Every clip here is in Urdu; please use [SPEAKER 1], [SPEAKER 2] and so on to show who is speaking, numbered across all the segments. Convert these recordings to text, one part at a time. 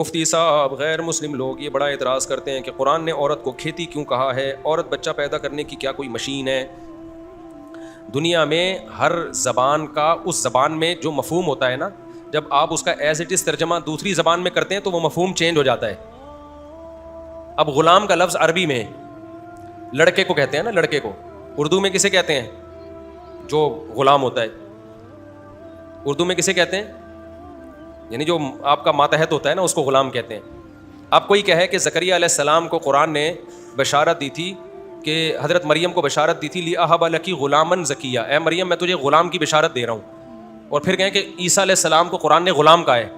[SPEAKER 1] مفتی صاحب، غیر مسلم لوگ یہ بڑا اعتراض کرتے ہیں کہ قرآن نے عورت کو کھیتی کیوں کہا ہے؟ عورت بچہ پیدا کرنے کی کیا کوئی مشین ہے؟ دنیا میں ہر زبان کا اس زبان میں جو مفہوم ہوتا ہے نا، جب آپ اس کا ایز اٹ از ترجمہ دوسری زبان میں کرتے ہیں تو وہ مفہوم چینج ہو جاتا ہے. اب غلام کا لفظ عربی میں لڑکے کو کہتے ہیں نا، لڑکے کو اردو میں کسے کہتے ہیں؟ جو غلام ہوتا ہے اردو میں کسے کہتے ہیں؟ یعنی جو آپ کا ماتحت ہوتا ہے نا، اس کو غلام کہتے ہیں. اب کوئی کہے کہ زکریا علیہ السلام کو قرآن نے بشارت دی تھی کہ حضرت مریم کو بشارت دی تھی لِأَهَبَ لَكِ غُلَامًا زَكِيًّا، اے مریم میں تجھے غلام کی بشارت دے رہا ہوں. اور پھر کہیں کہ عیسیٰ علیہ السلام کو قرآن نے غلام کہا ہے.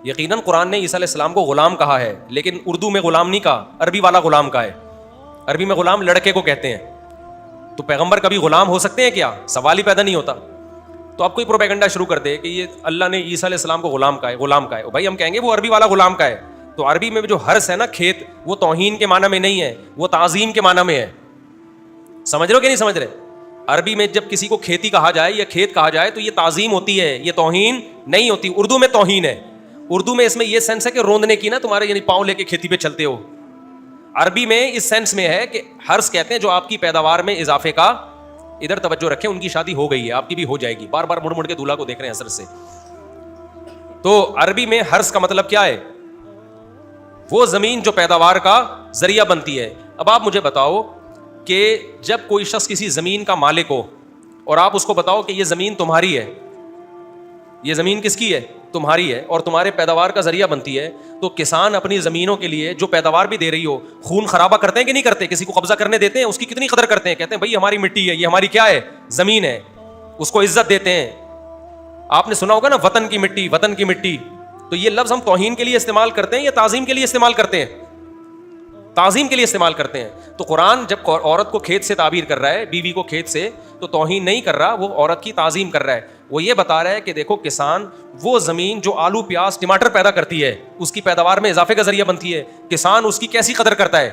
[SPEAKER 1] یقیناً قرآن نے عیسیٰ علیہ السلام کو غلام کہا ہے، لیکن اردو میں غلام نہیں کہا، عربی والا غلام کہا ہے. عربی میں غلام لڑکے کو کہتے ہیں. تو پیغمبر کبھی غلام ہو سکتے ہیں کیا؟ سوال ہی پیدا نہیں ہوتا. تو اب کوئی پروپیگنڈا شروع کر دے کہ یہ اللہ نے عیسیٰ علیہ السلام کو غلام کہا ہے، غلام کہا ہے. بھائی ہم کہیں گے وہ عربی والا غلام کا ہے. تو عربی میں جو حرث ہے نا، کھیت، وہ توہین کے معنی میں نہیں ہے، وہ تعظیم کے معنی میں ہے. سمجھ رہے ہو کہ نہیں سمجھ رہے؟ عربی میں جب کسی کو کھیتی کہا جائے یا کھیت کہا جائے تو یہ تعظیم ہوتی ہے، یہ توہین نہیں ہوتی. اردو میں توہین ہے. اردو میں اس میں یہ سینس ہے کہ روندنے کی نا، تمہارے یعنی پاؤں لے کے کھیتی پہ چلتے ہو. عربی میں اس سینس میں ہے کہ حرث کہتے ہیں جو آپ کی پیداوار میں اضافے کا. ادھر توجہ رکھیں، ان کی شادی ہو گئی ہے، آپ کی بھی ہو جائے گی. بار بار مڑ مڑ کے دولہا کو دیکھ رہے ہیں حسرت سے. تو عربی میں حرث کا مطلب کیا ہے؟ وہ زمین جو پیداوار کا ذریعہ بنتی ہے. اب آپ مجھے بتاؤ کہ جب کوئی شخص کسی زمین کا مالک ہو اور آپ اس کو بتاؤ کہ یہ زمین تمہاری ہے، یہ زمین کس کی ہے؟ تمہاری ہے، اور تمہارے پیداوار کا ذریعہ بنتی ہے، تو کسان اپنی زمینوں کے لیے جو پیداوار بھی دے رہی ہو، خون خرابہ کرتے ہیں کہ نہیں کرتے؟ کسی کو قبضہ کرنے دیتے ہیں؟ اس کی کتنی قدر کرتے ہیں؟ کہتے ہیں بھائی ہماری مٹی ہے، یہ ہماری کیا ہے؟ زمین ہے. اس کو عزت دیتے ہیں. آپ نے سنا ہوگا نا، وطن کی مٹی، وطن کی مٹی. تو یہ لفظ ہم توہین کے لیے استعمال کرتے ہیں یا تعظیم کے لیے استعمال کرتے ہیں؟ تعظیم کے لیے استعمال کرتے ہیں. تو قرآن جب عورت کو کھیت سے تعبیر کر رہا ہے، بیوی کو کھیت سے، تو توہین نہیں کر رہا، وہ عورت کی تعظیم کر رہا ہے. وہ یہ بتا رہا ہے کہ دیکھو کسان، وہ زمین جو آلو پیاز ٹماٹر پیدا کرتی ہے، اس کی پیداوار میں اضافے کا ذریعہ بنتی ہے، کسان اس کی کیسی قدر کرتا ہے،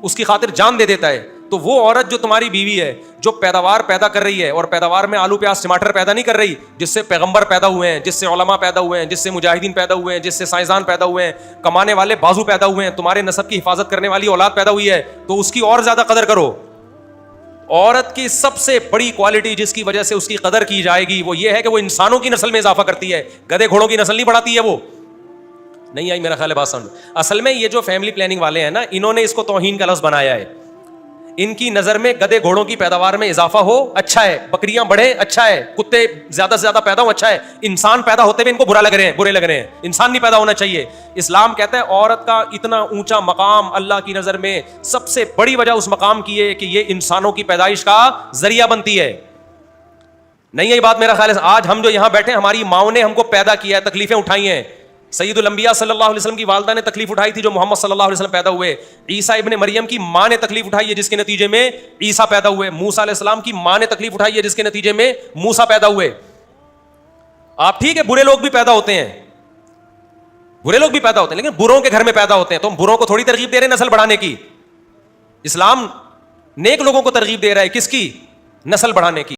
[SPEAKER 1] اس کی خاطر جان دے دیتا ہے. تو وہ عورت جو تمہاری بیوی ہے، جو پیداوار پیدا کر رہی ہے، اور پیداوار میں آلو پیاز ٹماٹر پیدا نہیں کر رہی، جس سے پیغمبر پیدا ہوئے ہیں، جس سے علماء پیدا ہوئے ہیں، جس سے مجاہدین پیدا ہوئے ہیں، جس سے سائنسدان پیدا ہوئے ہیں، کمانے والے بازو پیدا ہوئے ہیں، تمہارے نسب کی حفاظت کرنے والی اولاد پیدا ہوئی ہے، تو اس کی اور زیادہ قدر کرو. عورت کی سب سے بڑی کوالٹی جس کی وجہ سے اس کی قدر کی جائے گی وہ یہ ہے کہ وہ انسانوں کی نسل میں اضافہ کرتی ہے، گدھے گھوڑوں کی نسل نہیں بڑھاتی ہے. وہ نہیں آئی میرا خیال ہے بات سمجھ. اصل میں یہ جو فیملی پلاننگ والے ہیں نا، انہوں نے اس کو توہین کا لفظ بنایا ہے. ان کی نظر میں گدھے گھوڑوں کی پیداوار میں اضافہ ہو اچھا ہے، بکریاں بڑھیں اچھا ہے، کتے زیادہ سے زیادہ پیدا ہو اچھا ہے. انسان پیدا ہوتے ہوئے ان کو برے لگ رہے ہیں. انسان نہیں پیدا ہونا چاہیے. اسلام کہتا ہے عورت کا اتنا اونچا مقام اللہ کی نظر میں سب سے بڑی وجہ اس مقام کی ہے کہ یہ انسانوں کی پیدائش کا ذریعہ بنتی ہے. نہیں ہے یہ بات میرا خیال ہے. آج ہم جو یہاں بیٹھے، ہماری ماؤں نے ہم کو پیدا کیا ہے، تکلیفیں اٹھائی ہیں. سید الانبیاء صلی اللہ علیہ وسلم کی والدہ نے تکلیف اٹھائی تھی جو محمد صلی اللہ علیہ وسلم پیدا ہوئے. عیسیٰ ابن مریم کی ماں نے تکلیف اٹھائی ہے جس کے نتیجے میں عیسیٰ پیدا ہوئے. موسیٰ علیہ السلام کی ماں نے تکلیف اٹھائی ہے جس کے نتیجے میں موسیٰ پیدا ہوئے. آپ ٹھیک ہے، برے لوگ بھی پیدا ہوتے ہیں، برے لوگ بھی پیدا ہوتے ہیں، لیکن بروں کے گھر میں پیدا ہوتے ہیں. تو ہم بروں کو تھوڑی ترغیب دے رہے ہیں نسل بڑھانے کی. اسلام نیک لوگوں کو ترغیب دے رہا ہے، کس کی؟ نسل بڑھانے کی.